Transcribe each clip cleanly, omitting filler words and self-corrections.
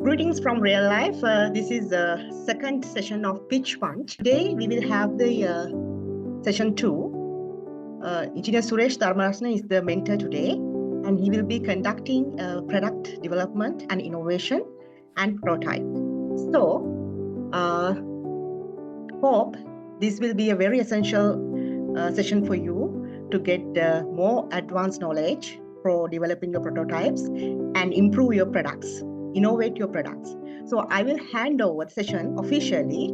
Greetings from real life. This is the second session of Pitch Punch. Today we will have the session 2. Engineer Suresh Dharmarasana is the mentor today, and he will be conducting product development and innovation and prototype. So, hope this will be a very essential session for you to get more advanced knowledge for developing your prototypes and improve your products, innovate your products. So I will hand over the session officially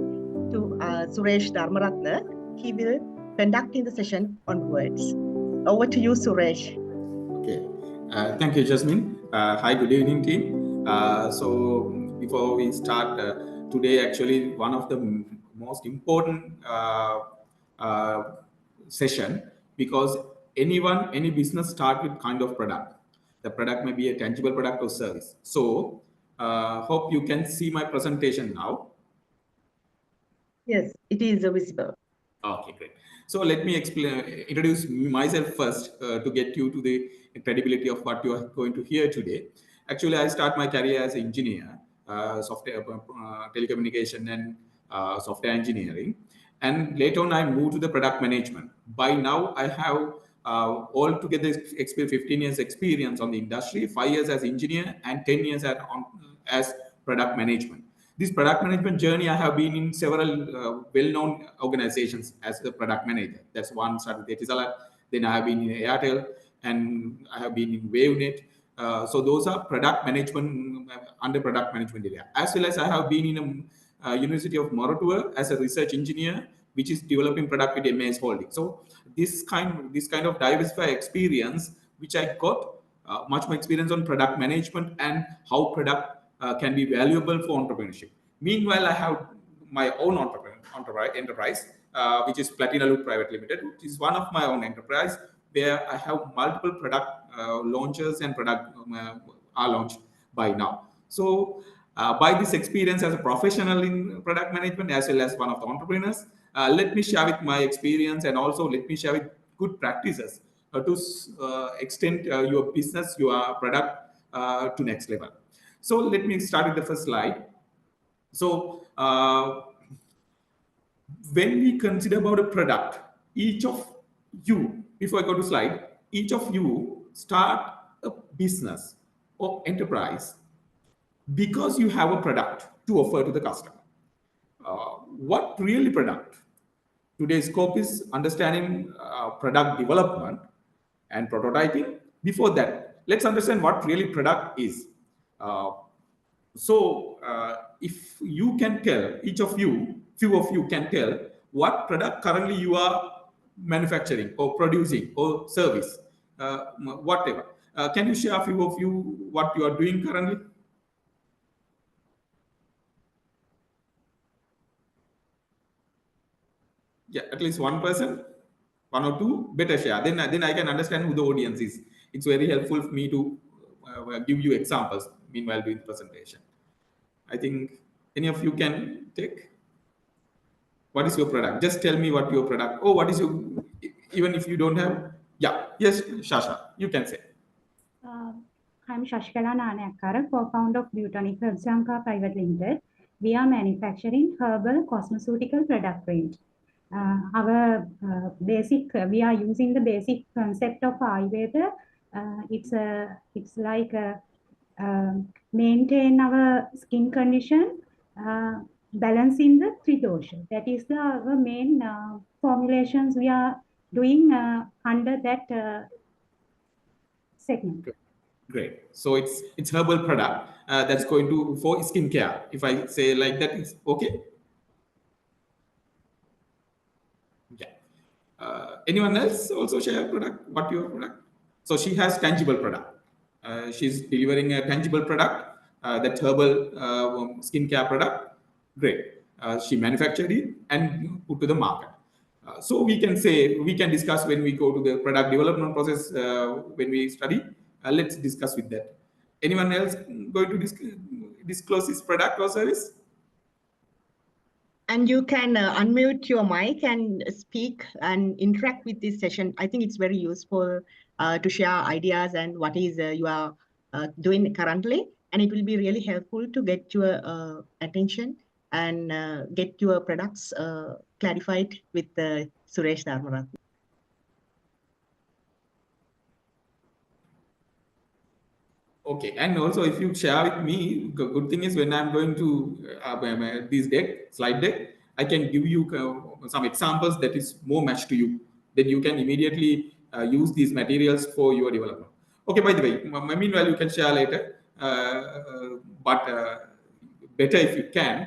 to Suresh Dharmaratna. He will conduct in the session onwards. Over to you, Suresh. Okay. Thank you, Jasmine. Hi, good evening, team. So before we start today, actually one of the most important session, because any business start with kind of product. The product may be a tangible product or service. So hope you can see my presentation now. Yes, it is visible. Okay, great. So let me introduce myself first to get you to the credibility of what you are going to hear today. Actually, I start my career as an engineer, software, telecommunication and software engineering. And later on, I moved to the product management. By now, I have altogether 15 years experience on the industry, 5 years as engineer and 10 years as product management. This product management journey, I have been in several well-known organizations as a product manager. That's one started Etisalat. Then I have been in Airtel, and I have been in WaveNet. So those are product management under product management area. As well as I have been in a University of Moratuwa as a research engineer, which is developing product with MAS Holding. So this kind of diversified experience, which I got much more experience on product management and how product can be valuable for entrepreneurship. Meanwhile, I have my own enterprise, which is Platina Loop Private Limited, which is one of my own enterprise where I have multiple product launches and product are launched by now. So by this experience as a professional in product management as well as one of the entrepreneurs, let me share with my experience, and also let me share with good practices to extend your business, your product to next level. So let me start with the first slide. So when we consider about a product, each of you, before I go to slide, each of you start a business or enterprise because you have a product to offer to the customer. What really product? Today's scope is understanding product development and prototyping. Before that, let's understand what really product is. So if you can tell, each of you, few of you can tell what product currently you are manufacturing or producing or service, whatever. Can you share, a few of you, what you are doing currently? Yeah, at least one person, one or two, better share. Then I can understand who the audience is. It's very helpful for me to give you examples meanwhile doing the presentation. I think any of you can take. What is your product? Just tell me what your product. Oh, what is your? Even if you don't have, yeah, yes, Shasha, you can say. I'm Shashikala Nanayakkara, co-founder of Butonic Herbs Lanka Private Limited. We are manufacturing herbal cosmeceutical product range. We are using the basic concept of Ayurveda. It's like maintain our skin condition, balancing the three dosha. That is our main formulations we are doing under that segment. Great. So it's herbal product that's going to for skincare. If I say like that, it's okay. Yeah. Anyone else also share product? What your product? So she has tangible product. She's delivering a tangible product. That herbal skincare product. Great. She manufactured it and put to the market. So we can discuss when we go to the product development process when we study. Let's discuss with that. Anyone else going to disclose his product or service? And you can unmute your mic and speak and interact with this session. I think it's very useful to share ideas and what is you are doing currently. and it will be really helpful to get your attention and get your products clarified with Suresh Dharmaratne. Okay, and also if you share with me, good thing is when I'm going to this slide deck, I can give you some examples that is more matched to you. Then you can immediately use these materials for your development. Okay, by the way, meanwhile you can share later, but better if you can.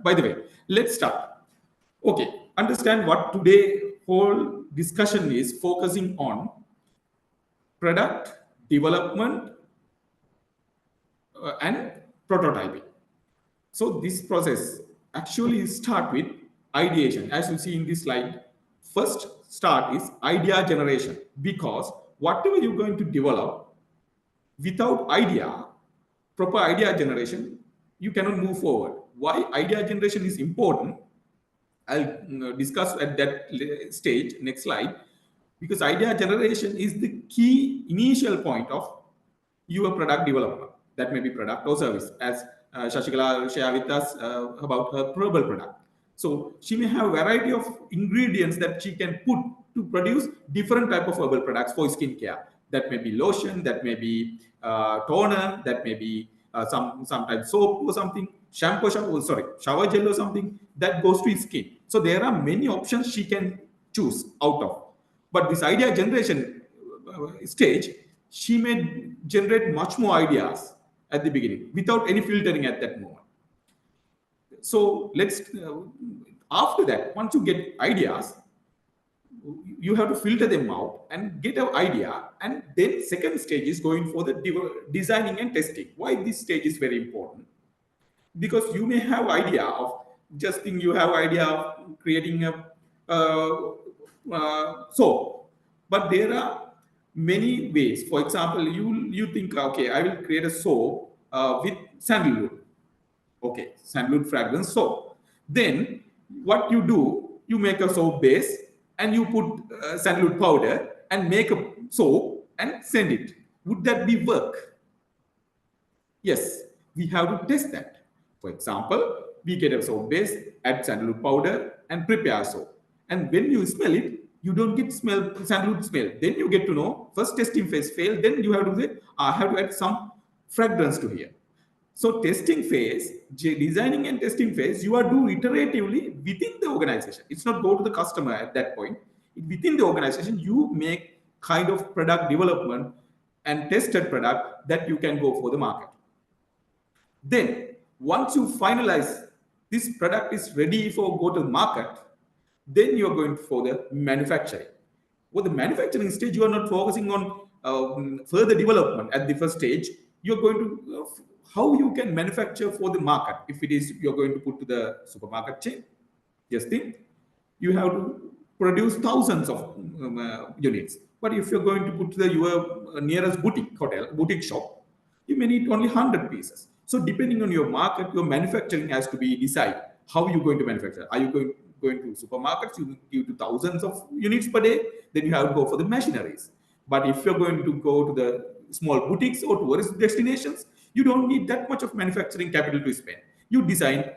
By the way, let's start. Okay, understand what today whole discussion is focusing on: product development and prototyping. So this process actually start with ideation. As you see in this slide, first start is idea generation, because whatever you're going to develop, without idea, proper idea generation, you cannot move forward. Why idea generation is important, I'll discuss at that stage, next slide, because idea generation is the key initial point of your product development. That may be product or service, as Shashikala shared with us about her herbal product. So she may have a variety of ingredients that she can put to produce different type of herbal products for skincare. That may be lotion, that may be toner, that may be sometimes soap or something, shower gel or something that goes to skin. So there are many options she can choose out of. But this idea generation stage, she may generate much more ideas at the beginning without any filtering at that moment. So let's after that, once you get ideas, you have to filter them out and get an idea, and then second stage is going for the designing and testing. Why this stage is very important? Because you may have idea of just think you have idea of creating a soap, but there are many ways. For example, you think, okay, I will create a soap with sandalwood. Okay, sandalwood fragrance soap. Then what you do, you make a soap base and you put sandalwood powder and make a soap and send it. Would that be work? Yes, we have to test that. For example, we get a soap base, add sandalwood powder and prepare soap. And when you smell it, you don't get sandalwood smell. Then you get to know, first testing phase failed, then you have to say, I have to add some fragrance to here. So testing phase, designing and testing phase, you are do iteratively within the organization. It's not go to the customer at that point. Within the organization, you make kind of product development and tested product that you can go for the market. Then once you finalize this product is ready for go to the market, then you're going for the manufacturing. With the manufacturing stage, you are not focusing on further development at the first stage. You're going to how you can manufacture for the market. If it is you're going to put to the supermarket chain, just think you have to produce thousands of units. But if you're going to put to your nearest boutique shop, you may need only 100 pieces. So depending on your market, your manufacturing has to be decided how you're going to manufacture. Are you going to supermarkets, you give to thousands of units per day, then you have to go for the machineries. But if you're going to go to the small boutiques or tourist destinations, you don't need that much of manufacturing capital to spend. You design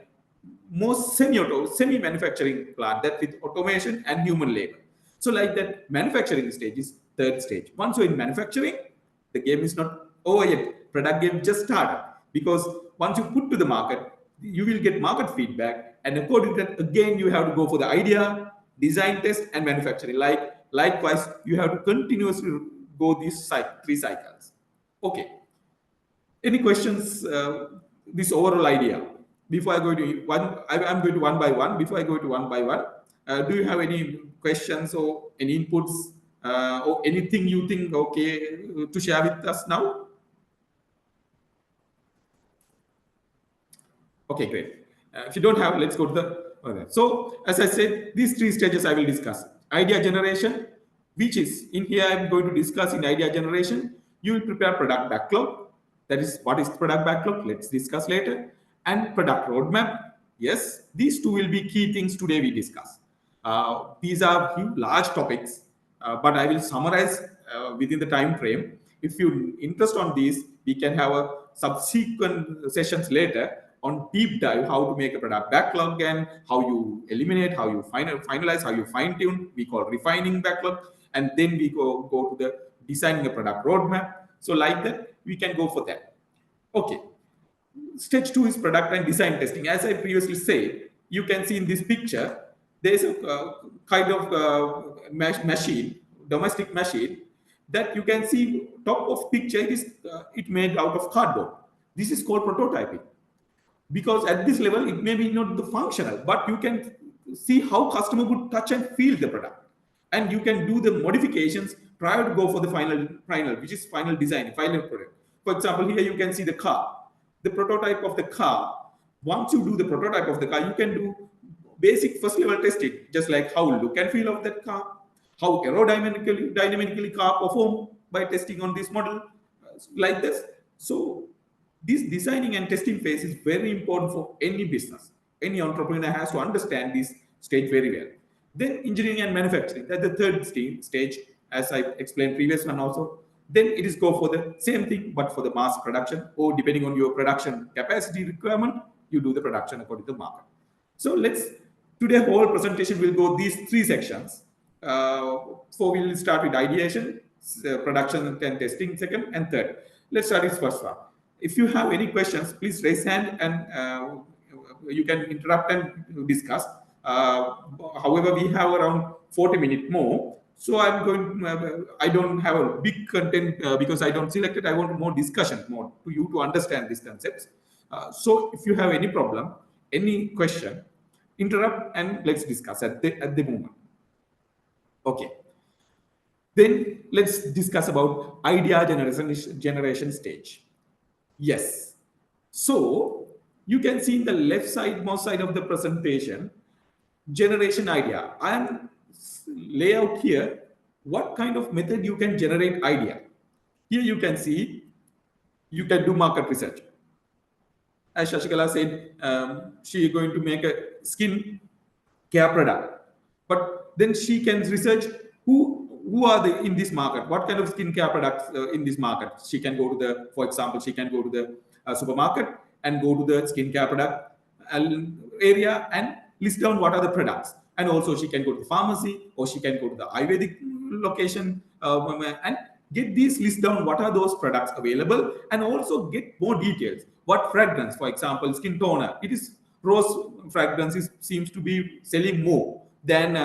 more semi-manufacturing plant that with automation and human labor. So like that, manufacturing stage is third stage. Once you're in manufacturing, the game is not over yet. Product game just started, because once you put to the market, you will get market feedback, and according to that, again you have to go for the idea, design, test, and manufacturing. Likewise, you have to continuously go these three cycles. Okay. Any questions? This overall idea. Before I go to one, I'm going to one by one. Before I go to one by one, do you have any questions or any inputs or anything you think okay to share with us now? Okay, great. If you don't have, let's go to the. So, as I said, these three stages I will discuss. Idea generation, which is in here I'm going to discuss in idea generation. You will prepare product backlog. That is, what is product backlog? Let's discuss later. And product roadmap. Yes, these two will be key things today we discuss. These are large topics, but I will summarize within the time frame. If you interest on these, we can have a subsequent sessions later on deep dive how to make a product backlog and how you eliminate, how you finalize, how you fine tune. We call refining backlog, and then we go to the designing a product roadmap. So like that, we can go for that. Okay. Stage 2 is product and design testing. As I previously said, you can see in this picture, there is a kind of machine, domestic machine, that you can see top of picture. It made out of cardboard. This is called prototyping, because at this level it may be not the functional, but you can see how customer would touch and feel the product, and you can do the modifications prior to go for the final, which is final design, final product. For example, here you can see the car, the prototype of the car. Once you do the prototype of the car, you can do basic first level testing, just like how look and feel of that car, how dynamically car perform by testing on this model, like this. So this designing and testing phase is very important for any business. Any entrepreneur has to understand this stage very well. Then engineering and manufacturing, that's the third stage, as I explained previous one also. Then it is go for the same thing, but for the mass production, or depending on your production capacity requirement, you do the production according to the market. So today whole presentation will go these three sections. So we will start with ideation, production and testing second, and third. Let's start with first one. If you have any questions, please raise hand, and you can interrupt and discuss. However, we have around 40 minutes more. So I'm going. I don't have a big content because I don't select it. I want more discussion, more to you to understand these concepts. So if you have any problem, any question, interrupt and let's discuss at the moment. Okay. Then let's discuss about idea generation stage. Yes. So you can see in the left side, most side of the presentation, generation idea. I am lay out here what kind of method you can generate idea. Here you can see you can do market research. As Shashikala said, she is going to make a skin care product, but then she can research who are they in this market, what kind of skin care products in this market. She can go to for example, she can go to the supermarket and go to the skin care product area and list down what are the products. And also she can go to the pharmacy, or she can go to the Ayurvedic location and get these list down what are those products available, and also get more details. What fragrance, for example, skin toner, it is rose fragrance seems to be selling more than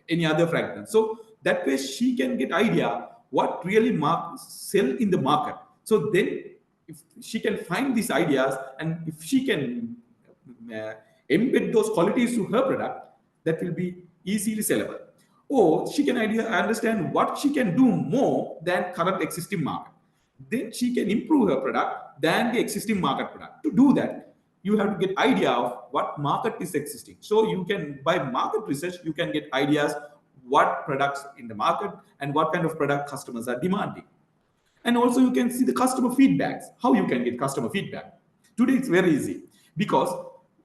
any other fragrance. So that way she can get idea what really sell in the market. So then if she can find these ideas, and if she can embed those qualities to her product, that will be easily sellable. Or she can understand what she can do more than current existing market. Then she can improve her product than the existing market product. To do that, you have to get idea of what market is existing. So you can, by market research, you can get ideas what products in the market and what kind of product customers are demanding. And also you can see the customer feedbacks, how you can get customer feedback. Today it's very easy, because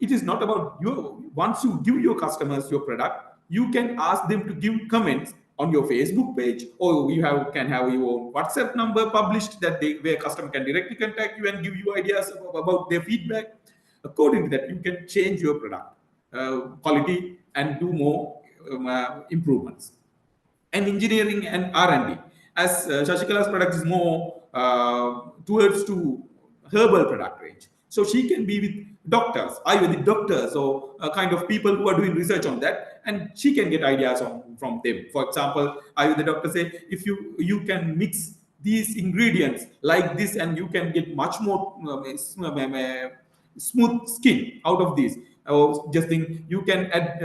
it is not about you. Once you give your customers your product, you can ask them to give comments on your Facebook page, or you can have your own WhatsApp number published where customer can directly contact you and give you ideas about their feedback. According to that, you can change your product quality and do more improvements. And engineering and R&D, as Shashikala's product is more towards to herbal product range. So she can be with doctors, Ayurvedic doctors, or kind of people who are doing research on that, and she can get ideas from them. For example, Ayurvedic doctor say, if you can mix these ingredients like this, and you can get much more smooth skin out of this. Or just think you can add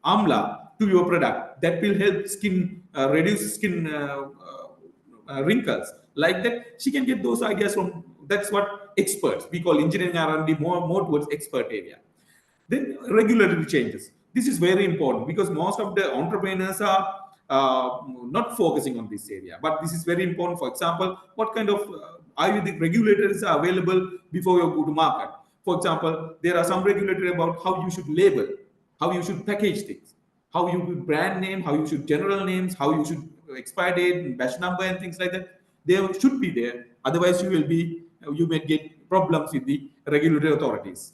amla to your product, that will help skin reduce skin wrinkles. Like that, she can get those ideas from. That's what experts, we call engineering R&D more towards expert area. Then regulatory changes. This is very important, because most of the entrepreneurs are not focusing on this area, but this is very important. For example, what kind of Ayurvedic regulators are available before you go to market. For example, there are some regulatory about how you should label, how you should package things, how you should brand name, how you should general names, how you should expire date, batch number, and things like that. They should be there. Otherwise, you may get problems with the regulatory authorities.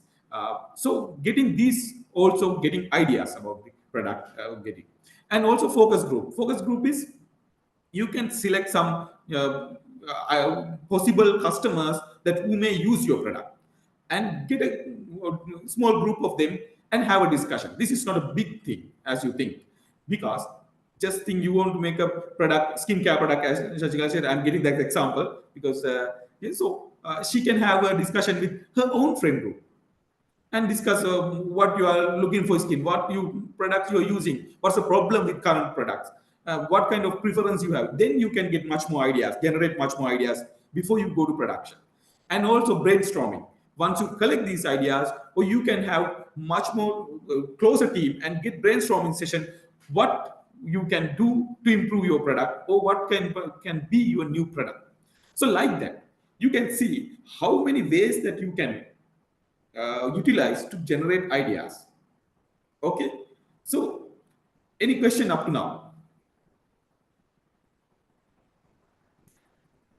So getting these, also getting ideas about the product, and also focus group. Focus group is, you can select some possible customers that who may use your product, and get a small group of them and have a discussion. This is not a big thing as you think, because just think you want to make a product, skincare product, as Shashika said. I'm getting that example because she can have a discussion with her own friend group and discuss what you are looking for skin, what products you are using, what's the problem with current products, what kind of preference you have. Then you can get much more ideas, generate much more ideas before you go to production. And also brainstorming. Once you collect these ideas, or you can have much more closer team and get brainstorming session, what you can do to improve your product, or what can be your new product. So like that, you can see how many ways that you can utilize to generate ideas. Okay, so any question up to now?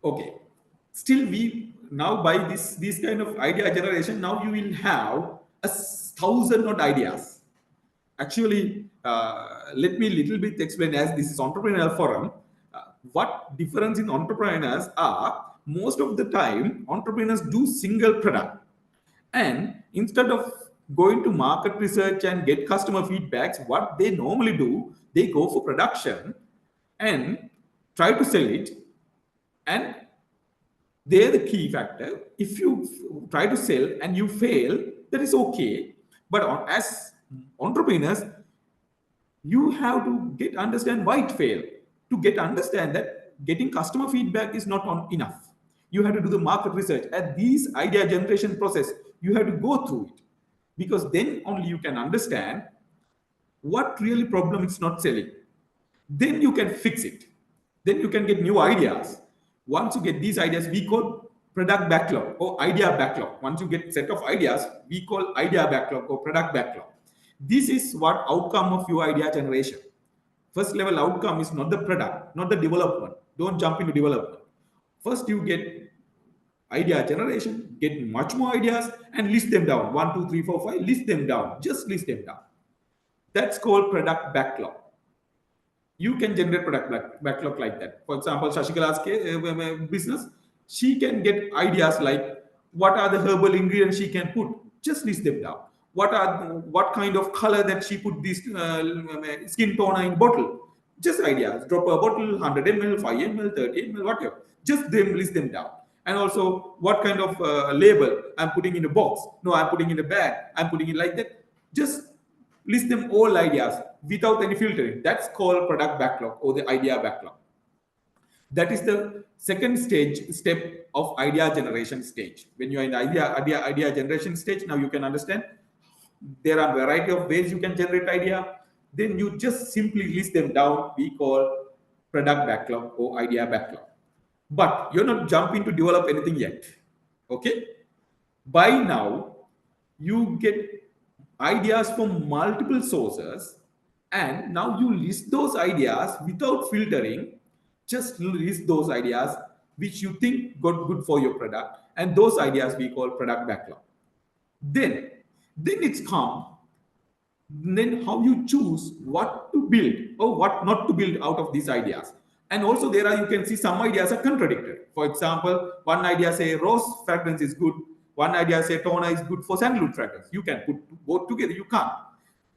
Okay, still we now by this kind of idea generation, now you will have 1,000 odd ideas. Actually, let me little bit explain, as this is entrepreneurial forum. What difference in entrepreneurs are, most of the time entrepreneurs do single product, and instead of going to market research and get customer feedbacks, what they normally do, they go for production and try to sell it. And they're the key factor. If you try to sell and you fail, that is okay. But as entrepreneurs, you have to understand why it failed. To understand that getting customer feedback is not enough. You have to do the market research. At these idea generation process, you have to go through it, because then only you can understand what really problem it's not selling. Then you can fix it. Then you can get new ideas. Once you get these ideas, we call product backlog or idea backlog. Once you get set of ideas, we call idea backlog or product backlog. This is what outcome of your idea generation. First level outcome is not the product, not the development. Don't jump into development. First you get idea generation, get much more ideas and list them down. 1, 2, 3, 4, 5, list them down. Just list them down. That's called product backlog. You can generate product backlog like that. For example, Shashikala's business, she can get ideas like what are the herbal ingredients she can put. Just list them down. What kind of color that she put this skin toner in bottle. Just ideas. Drop a bottle, 100 ml, 5 ml, 30 ml, whatever. Just list them down. And also what kind of label I'm putting in a box. No, I'm putting in a bag. I'm putting it like that. Just list them all ideas without any filtering. That's called product backlog or the idea backlog. That is the second step of idea generation stage. When you are in the idea generation stage, now you can understand there are a variety of ways you can generate idea. Then you just simply list them down. We call product backlog or idea backlog. But you're not jumping to develop anything yet. Okay? By now, you get ideas from multiple sources, and now you list those ideas without filtering. Just list those ideas which you think got good for your product, and those ideas we call product backlog. Then it's come. Then how you choose what to build or what not to build out of these ideas. And also you can see some ideas are contradictory. For example, one idea say rose fragrance is good. One idea say toner is good for sandalwood fragrance. You can put both together. You can't.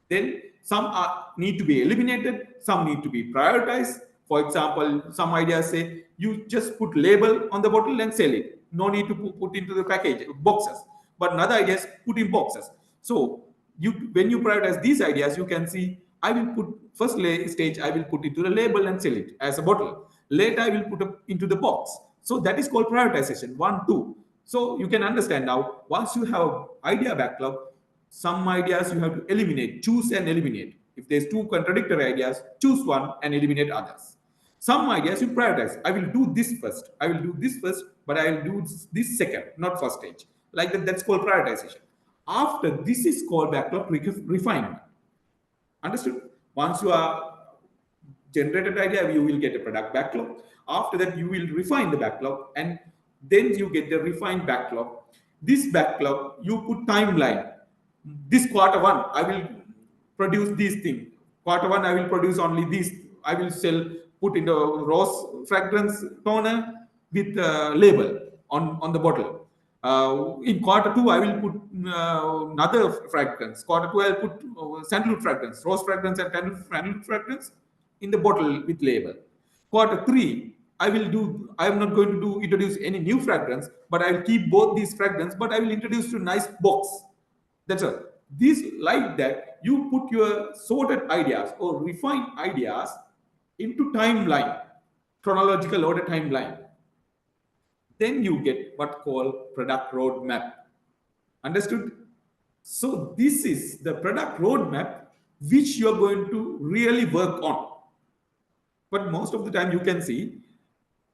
Then some need to be eliminated. Some need to be prioritized. For example, some ideas say you just put label on the bottle and sell it. No need to put into the package boxes. But another idea is put in boxes. So when you prioritize these ideas, you can see I will put first stage, I will put into the label and sell it as a bottle. Later, I will put into the box. So that is called prioritization. 1, 2. So you can understand now, once you have idea backlog, some ideas you have to eliminate, choose and eliminate. If there's 2 contradictory ideas, choose one and eliminate others. Some ideas you prioritize. I will do this first. I will do this first, but I will do this second, not first stage. Like that, that's called prioritization. After this is called backlog refinement. Understood? Once you are generated idea, you will get a product backlog. After that, you will refine the backlog, and then you get the refined backlog. This backlog, you put timeline. This Q1, I will produce these things. Q1, I will produce only these. I will put in the rose fragrance toner with label on the bottle. In Q2, I will put another fragrance. Q2, I'll put sandalwood fragrance, rose fragrance, and sandalwood fragrance in the bottle with label. Q3, I am not going to introduce any new fragrance, but I will keep both these fragrance, but I will introduce to a nice box. That's all. This, like that, you put your sorted ideas or refined ideas into timeline, chronological order timeline. Then you get what called product roadmap. Understood? So this is the product roadmap which you are going to really work on. But most of the time you can see,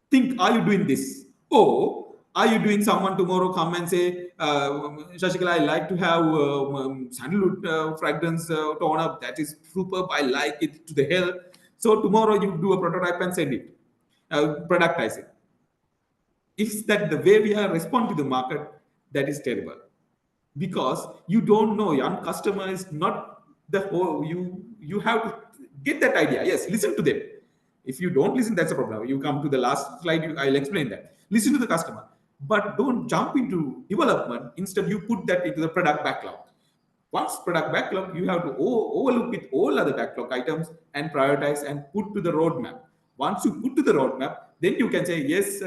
think, are you doing this? Or are you doing someone tomorrow come and say, Shashikala, I like to have sandalwood fragrance toner. That is superb. I like it to the hell. So tomorrow you do a prototype and send it, productize it. If that the way we are responding to the market, that is terrible. Because you don't know, your customer is not the whole, you have to get that idea. Yes, listen to them. If you don't listen, that's a problem. You come to the last slide, I'll explain that. Listen to the customer, but don't jump into development. Instead, you put that into the product backlog. Once product backlog, you have to overlook with all other backlog items and prioritize and put to the roadmap. Once you put to the roadmap, then you can say, yes,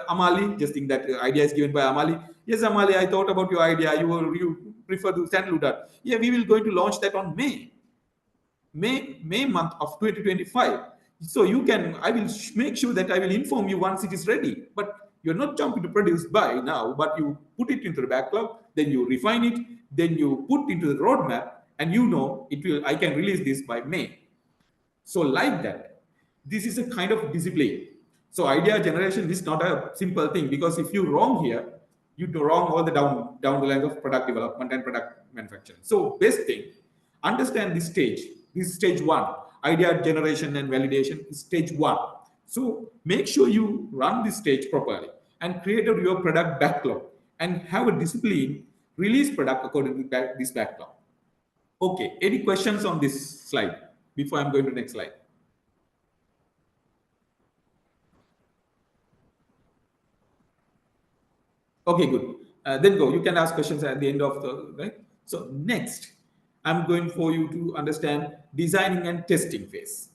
Amali, just think that idea is given by Amali. Yes, Amali, I thought about your idea. You prefer to sandalwood. Yeah, we will going to launch that on May month of 2025. So you can, I will make sure that I will inform you once it is ready. But you're not jumping to produce by now, but you put it into the backlog, then you refine it, then you put into the roadmap, and you know it will. I can release this by May. So like that, this is a kind of discipline. So idea generation is not a simple thing, because if you wrong here, you do wrong all the down the line of product development and product manufacturing. So best thing, understand this stage. This is stage 1. Idea generation and validation is stage 1. So make sure you run this stage properly and create your product backlog and have a discipline, release product according to this backlog. Okay, any questions on this slide before I'm going to the next slide? Okay, good. Then go. You can ask questions at the end of the, right? So next, I'm going for you to understand designing and testing phase.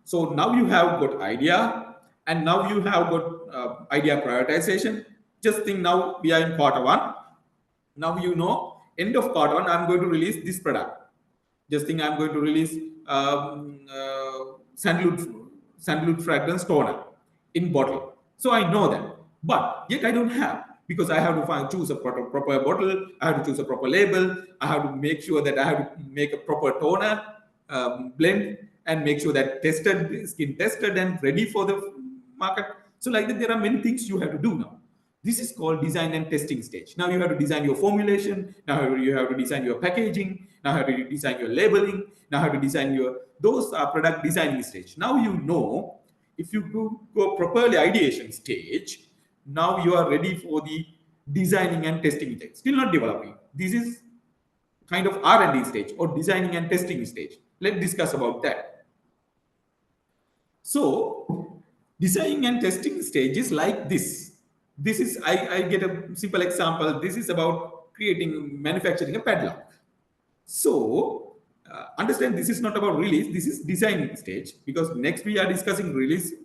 So now you have got idea, and now you have got idea prioritization. Just think, now we are in Q1. Now you know, end of Q1, I'm going to release this product. Just think, I'm going to release sandalwood fragrance toner in bottle. So I know that, but yet I don't have, because I have to choose a proper bottle, I have to choose a proper label, I have to make sure that I have to make a proper toner blend and make sure that skin tested and ready for the market. So like that, there are many things you have to do now. This is called design and testing stage. Now you have to design your formulation. Now you have to design your packaging. Now you have to design your labeling. Now you have to design those are product designing stage. Now you know, if you go properly ideation stage, now you are ready for the designing and testing stage. Still not developing. This is kind of R&D stage or designing and testing stage. Let's discuss about that. So designing and testing stage is like this. This is, I get a simple example. This is about manufacturing a padlock. So understand, this is not about release. This is design stage, because next we are discussing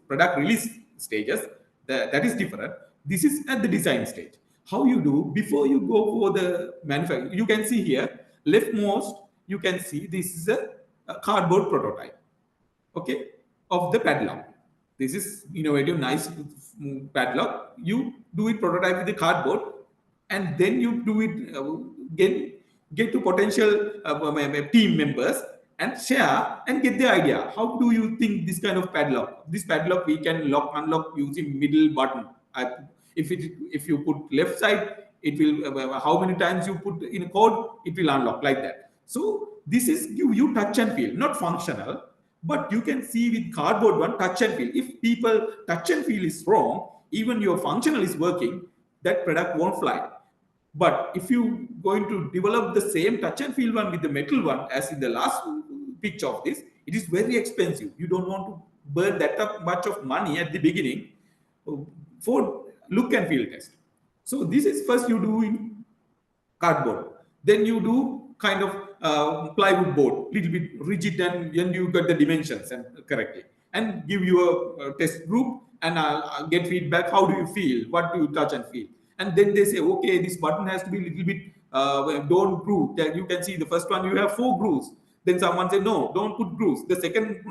product release stages. That is different. This is at the design stage. How you do before you go for the manufacturing. You can see here, leftmost, you can see this is a cardboard prototype, okay, of the padlock. This is innovative, nice padlock. You do it prototype with the cardboard, and then you do it get to potential team members and share and get the idea. How do you think this kind of padlock? This padlock we can unlock using middle button. If you put left side, it will how many times you put in a code, it will unlock like that. So this is give you touch and feel, not functional, But you can see with cardboard one, touch and feel. If people touch and feel is wrong, even your functional is working, that product won't fly. But if you going to develop the same touch and feel one with the metal one, as in the last picture of this, it is very expensive. You don't want to burn that much of money at the beginning for look and feel test. So this is first you do in cardboard. Then you do kind of plywood board, little bit rigid, and then you get the dimensions and correctly, and give you a test group, and I'll get feedback. How do you feel? What do you touch and feel? And then they say, okay, this button has to be a little bit don't groove. Then you can see the first one you have 4 grooves. Then someone say no, don't put grooves. The second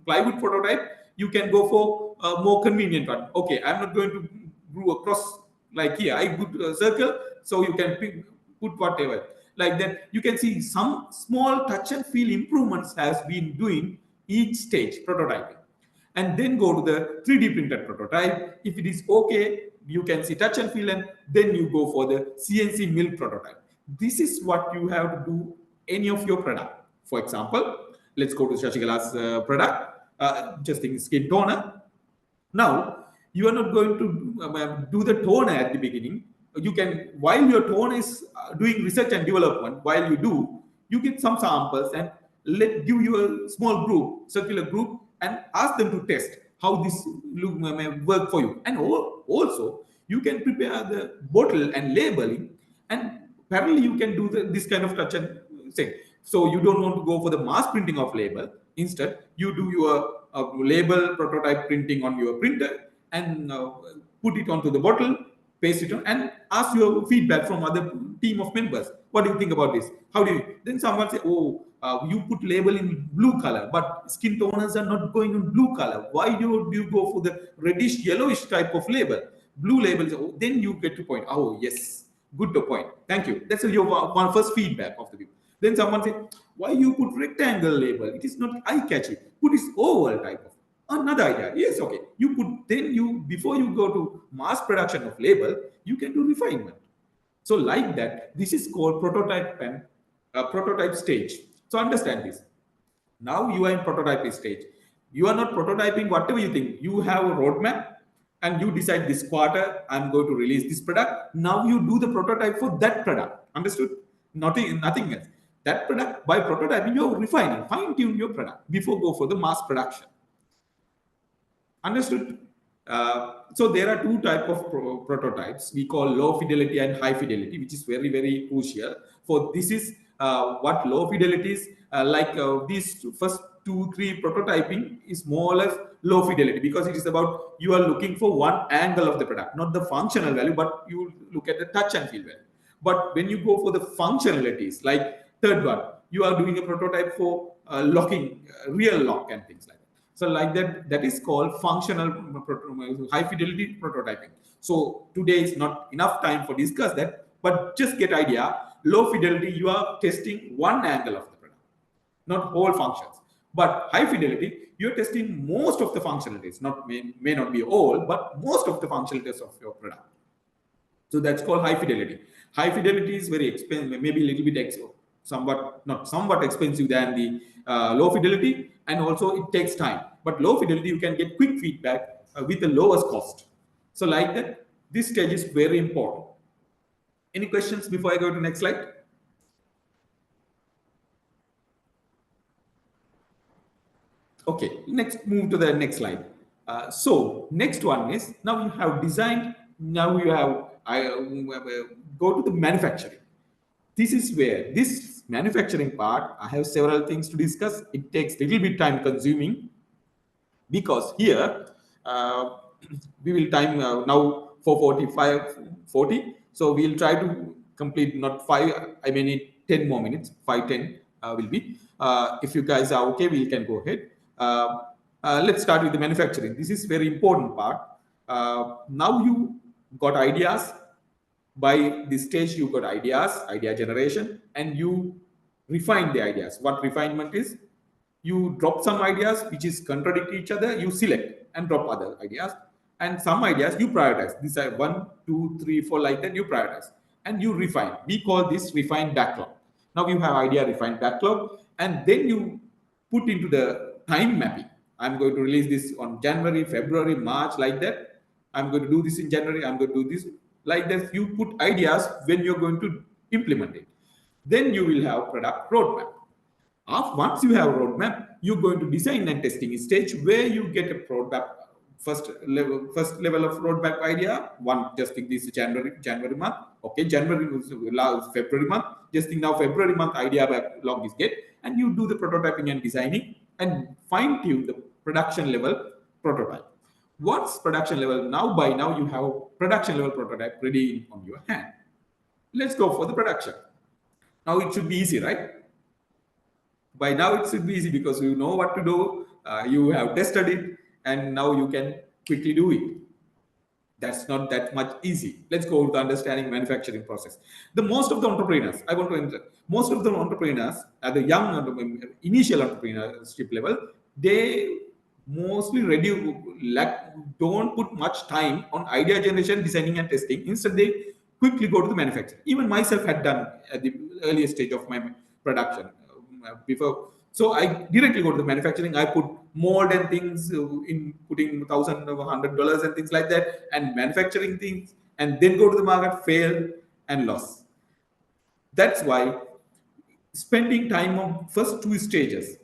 plywood prototype, you can go for a more convenient one. Okay, I'm not going to groove across like here. I put a circle, so you can put whatever. Like that, you can see some small touch and feel improvements has been doing each stage prototyping. And then go to the 3D printed prototype. If it is okay, you can see touch and feel, and then you go for the CNC mill prototype. This is what you have to do any of your product. For example, let's go to Shashikala's product, just in skin toner. Now, you are not going to do the toner at the beginning. You can, while your toner is doing research and development, while you get some samples and give you a small group, circular group, and ask them to test how this may work for you. And also, you can prepare the bottle and labeling, and parallelly you can do this kind of touch and say. So you don't want to go for the mass printing of label. Instead, you do your label prototype printing on your printer and put it onto the bottle, paste it on, and ask your feedback from other team of members. What do you think about this? How do you? Then someone say, oh, you put label in blue color, but skin toners are not going in blue color. Why do you go for the reddish yellowish type of label? Blue labels. Oh, then you get to point. Oh, yes, good to point. Thank you. That's your one first feedback of the people. Then someone say, why you put rectangle label? It is not eye-catchy. Put this oval type of. Another idea. Yes, okay. You put, then you, before you go to mass production of label, you can do refinement. So like that, this is called prototype and prototype stage. So understand this. Now you are in prototyping stage. You are not prototyping whatever you think. You have a roadmap and you decide this quarter, I'm going to release this product. Now you do the prototype for that product. Understood? Nothing else. That product, by prototyping, you're refining, fine-tune your product before go for the mass production. Understood? So there are two types of prototypes. We call low fidelity and high fidelity, which is very, very crucial. For this is what low fidelity is. These first 2-3 prototyping is more or less low fidelity, because it is about you are looking for one angle of the product, not the functional value, but you look at the touch and feel value. But when you go for the functionalities, like third one, you are doing a prototype for locking, real lock and things like that. So like that is called functional high fidelity prototyping. So today is not enough time for discuss that, but just get idea. Low fidelity, you are testing one angle of the product, not whole functions. But high fidelity, you're testing most of the functionalities, may not be all, but most of the functionalities of your product. So that's called high fidelity. High fidelity is very expensive, maybe a little bit somewhat expensive than the low fidelity, and also it takes time. But low fidelity, you can get quick feedback with the lowest cost. So like that, this stage is very important. Any questions before I go to the next slide? Okay, next move to the next slide. So next one is, now you have designed, now you have go to the manufacturing. This is where this manufacturing part, I have several things to discuss. It takes little bit time consuming, because here we will time now 4:40. So we'll try to complete not 5, I may need 10 more minutes, 5-10 will be. If you guys are okay, we can go ahead. Let's start with the manufacturing. This is very important part. Now you got ideas. By this stage, you got ideas, idea generation, and you refine the ideas. What refinement is? You drop some ideas which is contradict each other, you select and drop other ideas. And some ideas you prioritize. These are 1, 2, 3, 4, like that, you prioritize. And you refine. We call this refined backlog. Now you have idea refined backlog, and then you put into the time mapping. I'm going to release this on January, February, March, like that. I'm going to do this in January. I'm going to do this like that. You put ideas when you're going to implement it. Then you will have product roadmap. Once you have a roadmap, you're going to design and testing stage where you get a roadmap. First level of roadmap idea. One, just think this January month. Okay, February month. Just think now February month idea backlog is get, and you do the prototyping and designing and fine tune the production level prototype. Once production level, by now you have production level prototype ready on your hand. Let's go for the production. Now it should be easy, right? By now it should be easy because you know what to do, you have tested it, and now you can quickly do it. That's not that much easy. Let's go to understanding manufacturing process. Most of the entrepreneurs at the young initial entrepreneurship level, they mostly don't put much time on idea generation, designing and testing. Instead, they quickly go to the manufacturing. Even myself had done at the earliest stage of my production before. So I directly go to the manufacturing. I put mold and things in putting $1,000 or $100 and things like that, and manufacturing things, and then go to the market, fail and loss. That's why spending time on first two stages,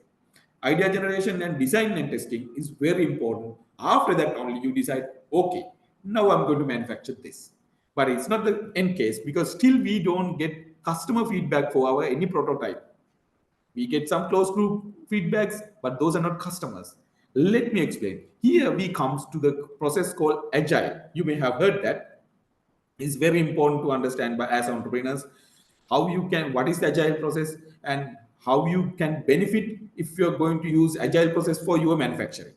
idea generation and design and testing, is very important. After that only you decide, okay, now I'm going to manufacture this. But it's not the end case, because still we don't get customer feedback for our any prototype. We get some closed group feedbacks, but those are not customers. Let me explain. Here we comes to the process called agile. You may have heard that. It's very important to understand as entrepreneurs what is the agile process and how you can benefit if you're going to use agile process for your manufacturing.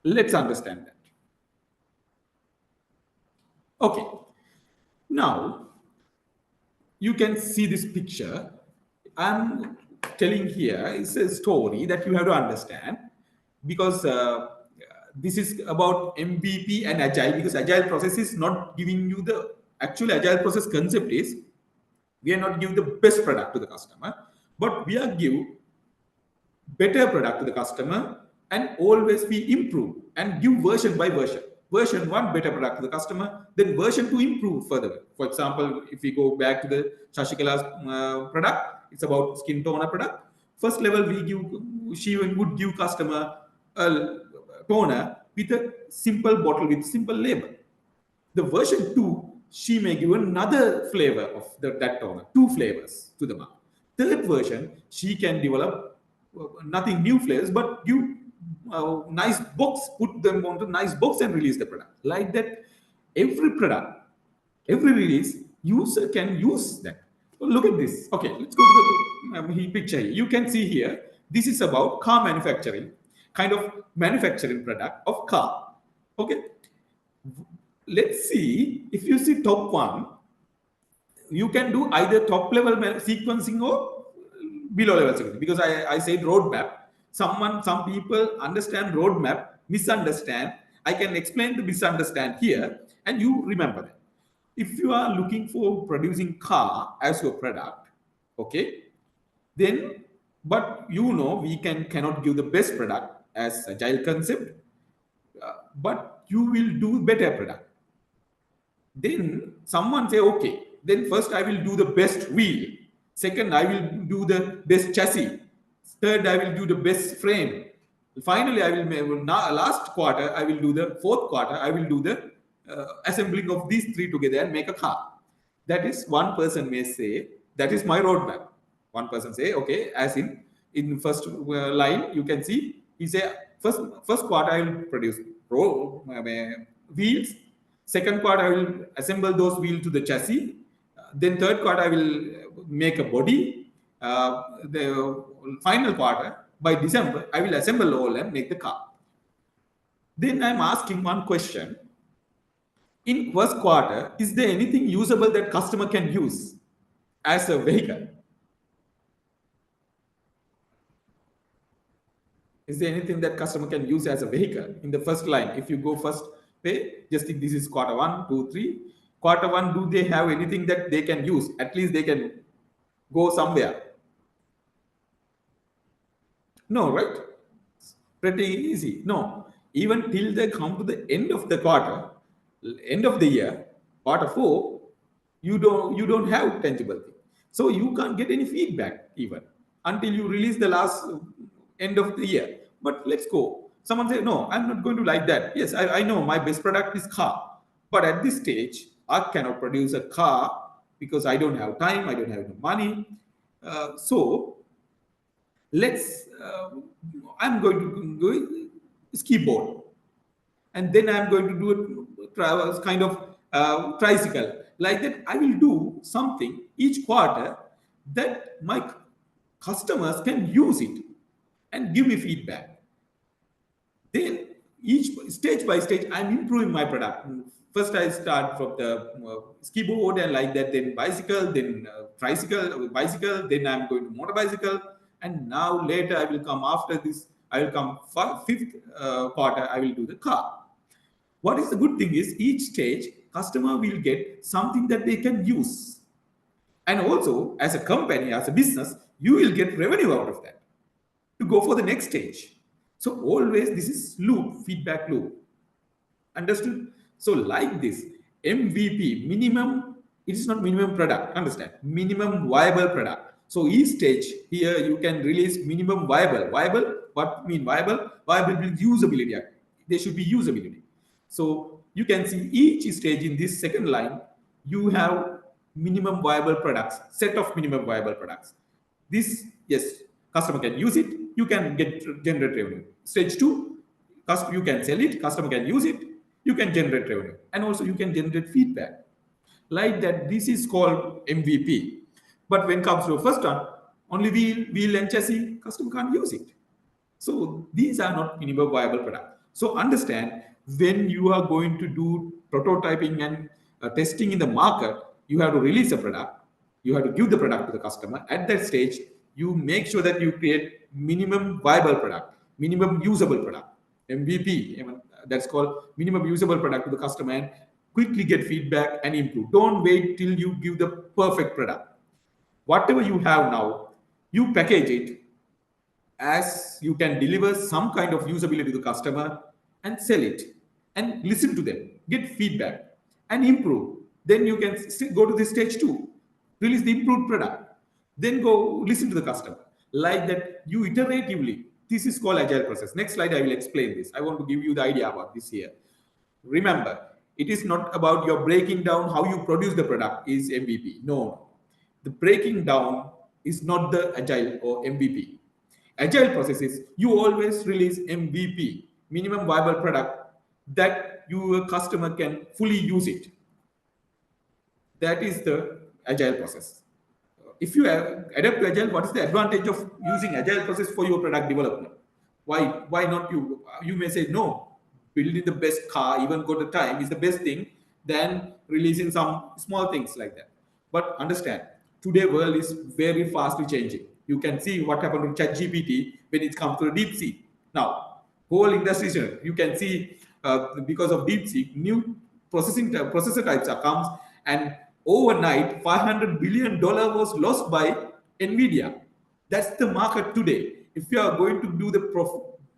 Let's understand that. Okay. Now you can see this picture. I'm telling here is a story that you have to understand, because this is about MVP and agile, because agile process is not giving you the actual agile process concept is we are not giving the best product to the customer, but we are give better product to the customer, and always we improve and give version by version. Version 1 better product to the customer, then version 2 improve further. For example, if we go back to the Shashikala's product, it's about skin toner product. First level she would give customer a toner with a simple bottle with simple label. The version 2, she may give another flavor of that toner, 2 flavors to the market. Third version, she can develop nothing new flavors, but give nice box, put them onto nice box and release the product. Like that, every product, every release, user can use that. Look at this. Okay, let's go to the picture. You can see here, this is about car manufacturing, kind of manufacturing product of car. Okay, let's see. If you see top one, you can do either top level sequencing or below level sequencing, because I said roadmap. Some people understand roadmap, misunderstand. I can explain the misunderstand here, and you remember that. If you are looking for producing car as your product, okay, then, but we cannot give the best product as agile concept, but you will do better product. Then someone say, okay, then first I will do the best wheel. Second, I will do the best chassis. Third, I will do the best frame. Finally, last quarter, I will do the fourth quarter, I will do the assembling of these 3 together and make a car. That is, one person may say, that is my roadmap. One person say, okay, as in first line, you can see, he say, first quarter I will produce wheels. Second quarter, I will assemble those wheels to the chassis. Then third quarter, I will make a body. The final quarter, by December, I will assemble all and make the car. Then I'm asking one question. In first quarter, is there anything usable that customer can use as a vehicle? Is there anything that customer can use as a vehicle in the first line? If you go first pay, just think this is quarter 1, 2, 3. Quarter 1, do they have anything that they can use? At least they can go somewhere. No, right? Pretty easy. No, even till they come to the end of the quarter, end of the year, quarter four, you don't have tangible thing. So you can't get any feedback even until you release the last end of the year. But let's go. Someone say, no, I'm not going to like that. Yes, I know my best product is car. But at this stage, I cannot produce a car because I don't have time, I don't have money. So let's I'm going to go ski board, and then I'm going to do a kind of tricycle. Like that, I will do something each quarter that my customers can use it and give me feedback. Then each stage by stage, I'm improving my product. First, I start from the ski board and like that, then bicycle, then tricycle, bicycle, then I'm going to motorbicycle, and now later I will come after this. I will come fifth quarter. I will do the car. What is the good thing is each stage customer will get something that they can use, and also as a company, as a business, you will get revenue out of that to go for the next stage. So always this is loop, feedback loop. Understood? So like this, MVP, minimum, it is not minimum product, understand? Minimum viable product. So each stage here you can release minimum viable. Viable, what mean viable? Viable means usability. There should be usability. So you can see each stage in this second line, you have minimum viable products, set of minimum viable products. This, yes, customer can use it, you can generate revenue. Stage two, you can sell it, customer can use it, you can generate revenue, and also you can generate feedback. Like that, this is called MVP. But when it comes to the first one, only wheel and chassis, customer can't use it. So these are not minimum viable product. So understand, when you are going to do prototyping and testing in the market, you have to release a product. You have to give the product to the customer. At that stage, you make sure that you create minimum viable product, minimum usable product, MVP. That's called minimum usable product to the customer, and quickly get feedback and improve. Don't wait till you give the perfect product. Whatever you have now, you package it as you can deliver some kind of usability to the customer and sell it and listen to them, get feedback and improve. Then you can go to the stage two, release the improved product, then go listen to the customer. Like that, you iteratively. This is called agile process. Next slide, I will explain this. I want to give you the idea about this here. Remember, it is not about your breaking down how you produce the product is MVP. No, the breaking down is not the agile or MVP. Agile process is you always release MVP, minimum viable product, that your customer can fully use it. That is the agile process. If you adapt to agile, what is the advantage of using agile process for your product development? Why not you? You may say no. Building the best car, even go to time, is the best thing than releasing some small things like that. But understand, today world is very fastly changing. You can see what happened to ChatGPT when it comes to DeepSeek. Now, whole industry, you can see because of DeepSeek, new processor types are comes, and overnight $500 billion was lost by Nvidia. That's the market today. If you are going to do the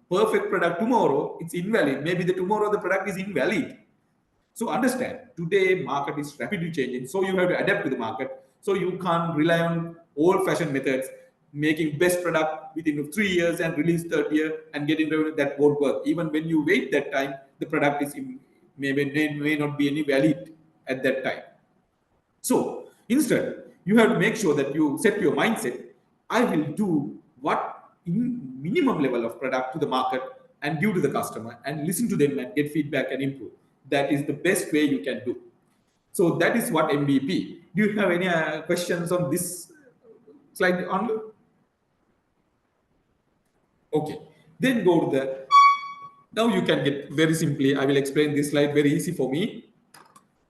perfect product tomorrow, it's invalid. Maybe tomorrow the product is invalid. So understand, today market is rapidly changing. So you have to adapt to the market. So you can't rely on old-fashioned methods, making best product within 3 years and release third year and getting revenue. That won't work. Even when you wait that time, the product is may not be any valid at that time. So instead, you have to make sure that you set your mindset. I will do what minimum level of product to the market and give to the customer and listen to them and get feedback and improve. That is the best way you can do. So that is what MVP. Do you have any questions on this slide only? Okay, then go to the, now you can get very simply, I will explain this slide very easy for me.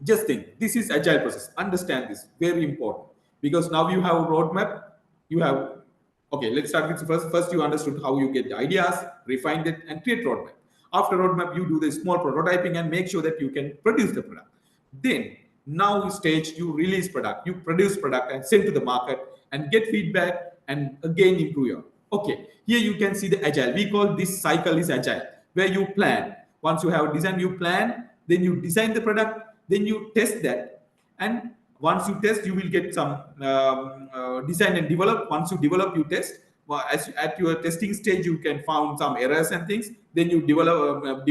Just think, this is agile process. Understand this, very important. Because now you have a roadmap, you have, okay, let's start with first you understood how you get the ideas, refine it and create roadmap. After roadmap, you do the small prototyping and make sure that you can produce the product. Then now stage, you release product, you produce product and send to the market and get feedback and again improve your. Okay, here you can see the agile. We call this cycle is agile, where you plan. Once you have designed, you plan, then you design the product, then you test that. And once you test, you will get some design and develop. Once you develop, you test. Well, at your testing stage, you can find some errors and things. Then you develop,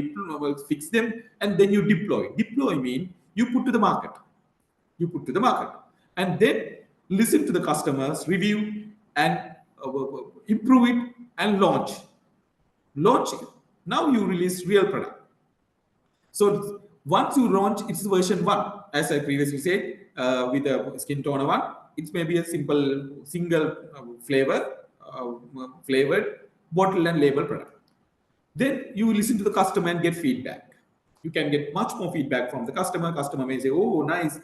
fix them, and then you deploy. Deploy mean you put to the market. You put to the market, and then listen to the customers, review, and improve it, and launch it. Now you release real product. So once you launch, it's version 1, as I previously said, with the skin toner one. It may be a simple single flavored bottle and label product. Then you listen to the customer and get feedback. You can get much more feedback from the customer. Customer may say, oh, nice.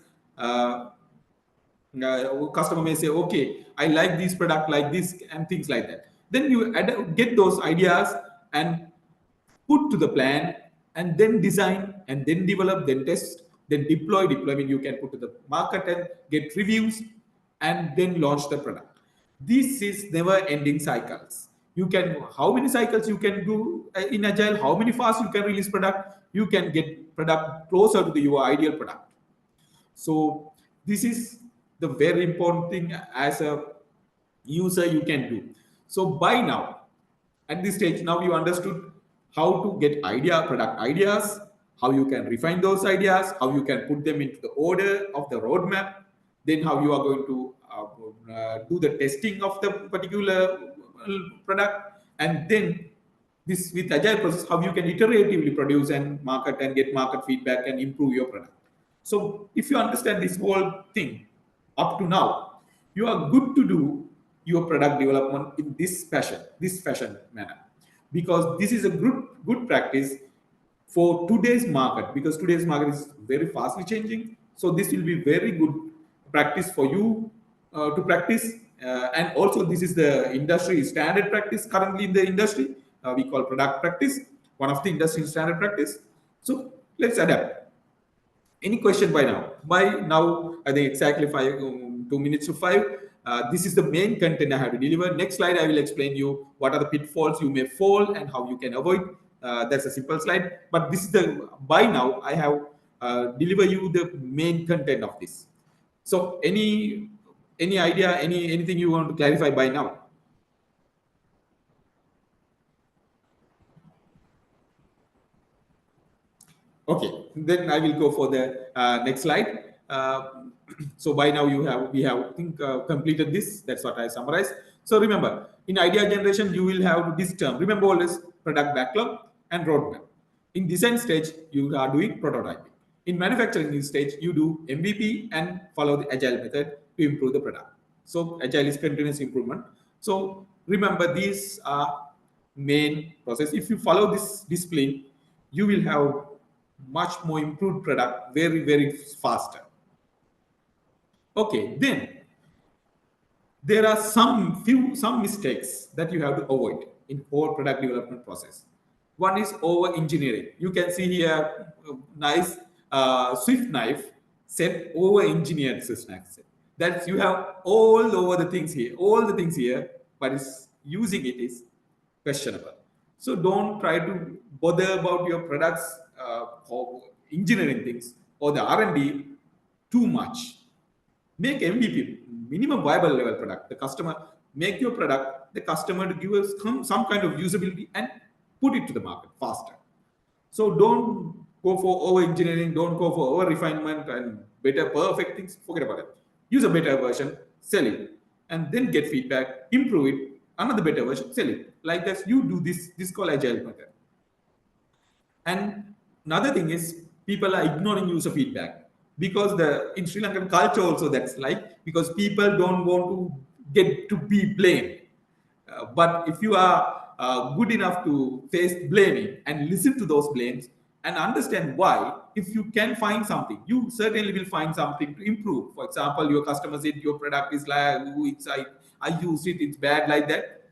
Customer may say, okay, I like this product like this, and things like that. Then you get those ideas and put to the plan, and then design, and then develop, then test, then deploy. Deployment you can put to the market and get reviews, and then launch the product. This is never ending cycles. You can, how many cycles you can do in agile, how many fast you can release product, you can get product closer to your ideal product. So this is the very important thing as a user you can do. So by now, at this stage, now you understood how to get product ideas, how you can refine those ideas, how you can put them into the order of the roadmap, then how you are going to do the testing of the particular product, and then this with agile process, how you can iteratively produce and market and get market feedback and improve your product. So if you understand this whole thing up to now, you are good to do your product development in this fashion manner, because this is a good practice for today's market, because today's market is very fastly changing. So this will be very good practice for you to practice, and also this is the industry standard practice currently in the industry. We call product practice, one of the industry standard practice. So let's adapt. Any question by now? By now, I think exactly 2 minutes to 5. This is the main content I have to deliver. Next slide, I will explain you what are the pitfalls you may fall and how you can avoid. That's a simple slide. But this is the, by now, I have deliver you the main content of this. So any idea, anything you want to clarify by now? Okay, then I will go for the next slide. So by now we have I think completed this. That's what I summarized. So remember, in idea generation, you will have this term. Remember always product backlog and roadmap. In design stage, you are doing prototyping. In manufacturing stage, you do MVP and follow the agile method to improve the product. So agile is continuous improvement. So remember, these are main process. If you follow this discipline, you will have much more improved product very faster. Okay, then there are some mistakes that you have to avoid in whole product development process. One is over engineering. You can see here nice Swift knife set, over engineered Swift knife set. That's, you have all over the things here, but it's using it is questionable. So don't try to bother about your products or engineering things or the R&D too much. Make MVP, minimum viable level product. The customer, make your product, the customer to give us some kind of usability and put it to the market faster. So don't go for over engineering, don't go for over refinement and better perfect things. Forget about it. Use a better version, sell it, and then get feedback, improve it, another better version, sell it. Like that, you do this called agile method. And another thing is, people are ignoring user feedback, because in Sri Lankan culture also that's like, because people don't want to get to be blamed. But if you are good enough to face blaming and listen to those blames and understand why, if you can find something, you certainly will find something to improve. For example, your customer said your product is like, I used it, it's bad, like that.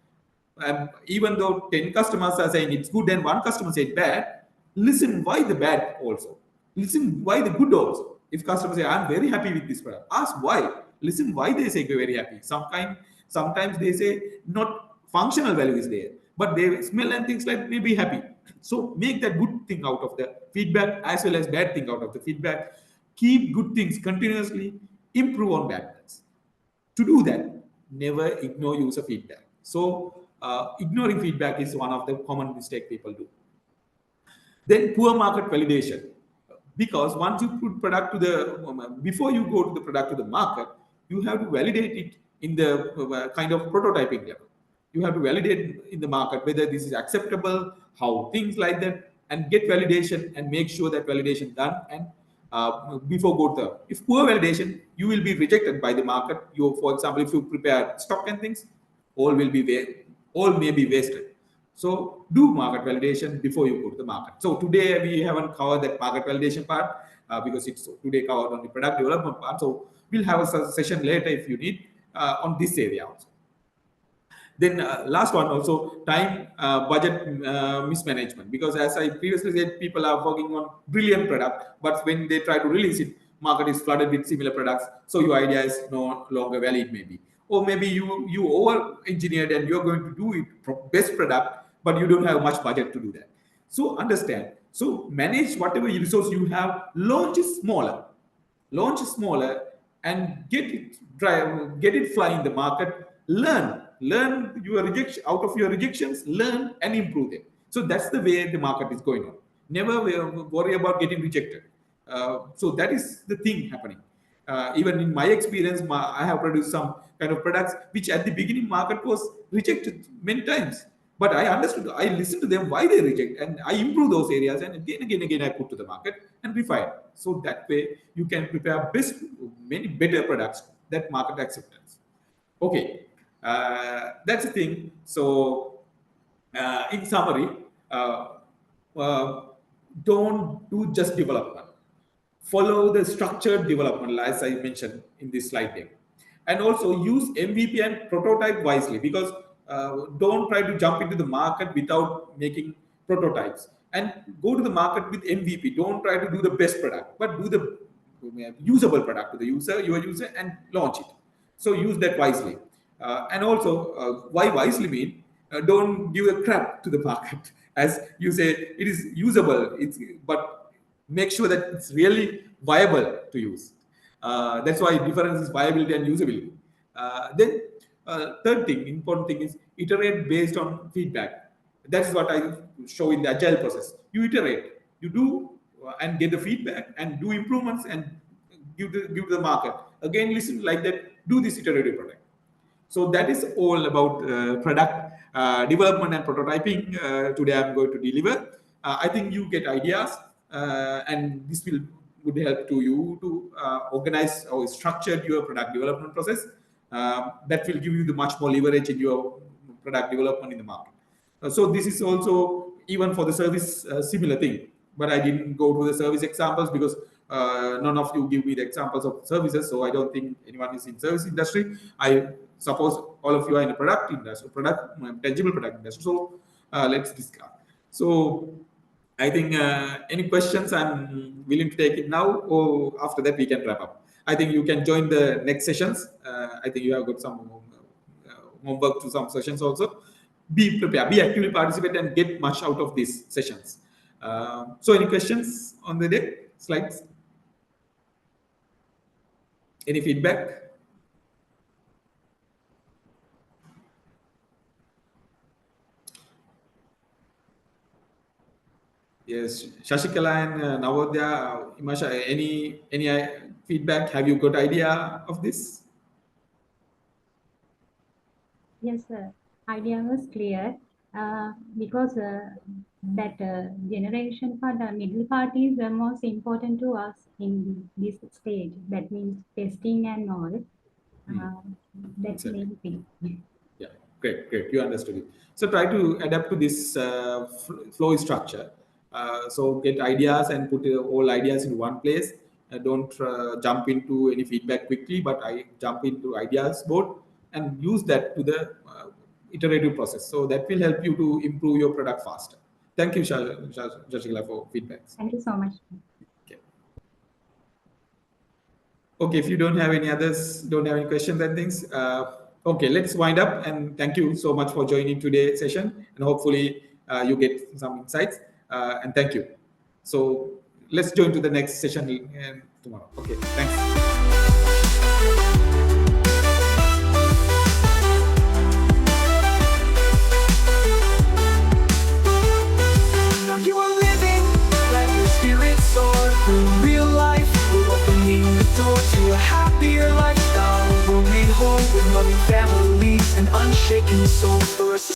Even though 10 customers are saying it's good and one customer said bad, listen why the bad also. Listen why the good also. If customers say, I'm very happy with this product, ask why. Listen why they say very happy. Sometimes they say not functional value is there, but they smell and things like may be happy. So make that good thing out of the feedback as well as bad thing out of the feedback. Keep good things continuously, improve on bad things. To do that, never ignore user feedback. So ignoring feedback is one of the common mistake people do. Then poor market validation, because once you put product to the before you go to the product to the market, you have to validate it in the kind of prototyping level. You have to validate in the market whether this is acceptable, how things like that, and get validation and make sure that validation done. And before go to the, if poor validation, you will be rejected by the market. You, for example, if you prepare stock and things, all will be all may be wasted. So do market validation before you go to the market. So today we haven't covered that market validation part because it's today covered on the product development part. So we'll have a session later if you need on this area also. Then last one also, time budget mismanagement, because as I previously said, people are working on brilliant product, but when they try to release it, market is flooded with similar products, so your idea is no longer valid maybe. Or maybe you over engineered and you're going to do it best product, but you don't have much budget to do that. So understand, so manage whatever resource you have, launch smaller and get it fly in the market. Learn your rejection, out of your rejections, learn and improve them. So that's the way the market is going on. Never worry about getting rejected. So that is the thing happening. Even in my experience, I have produced some kind of products which at the beginning market was rejected many times, but I understood, I listened to them why they reject, and I improve those areas, and again I put to the market and refine. So that way you can prepare many better products that market acceptance. Okay, that's the thing. So in summary, don't do just development. Follow the structured development as I mentioned in this slide deck, and also use MVP and prototype wisely, because don't try to jump into the market without making prototypes, and go to the market with MVP. Don't try to do the best product, but do the usable product to the your user, and launch it. So use that wisely. And also, why wisely mean, don't give a crap to the market. As you say, it is usable, but make sure that it's really viable to use. That's why difference is viability and usability. Then third thing, important thing is iterate based on feedback. That's what I show in the agile process. You iterate, you do and get the feedback and do improvements and give to the market. Again, listen like that, do this iterative product. So that is all about product development and prototyping. Today I'm going to deliver. I think you get ideas, and this would help to you to organize or structure your product development process. That will give you the much more leverage in your product development in the market. So this is also even for the service similar thing, but I didn't go to the service examples because none of you give me the examples of services, so I don't think anyone is in service industry. I suppose all of you are in a product industry, tangible product industry. So let's discuss. So I think any questions, I'm willing to take it now, or after that we can wrap up. I think you can join the next sessions. I think you have got some homework to some sessions also. Be prepared, be actively participate, and get much out of these sessions. So any questions on the deck, slides? Any feedback? Yes, Shashikala and Navodaya, Imasha, any feedback? Have you got idea of this? Yes, sir. Idea was clear because that generation part, the middle part is the most important to us in this stage. That means testing and all. That's the main thing. Yeah, great. You understood it. So try to adapt to this flow structure. So get ideas and put all ideas in one place. Don't jump into any feedback quickly, but I jump into ideas board and use that to the iterative process. So that will help you to improve your product faster. Thank you, Shashikala, for feedbacks. Thank you so much. Okay, if you don't have any others, don't have any questions and things, Okay, let's wind up, and thank you so much for joining today's session, and hopefully you get some insights, and thank you. So let's join to the next session tomorrow. Okay, thanks. You are living, let your spirit soar through real life. We're opening the door to a happier lifestyle. We'll made whole with loving families and unshaken souls for us.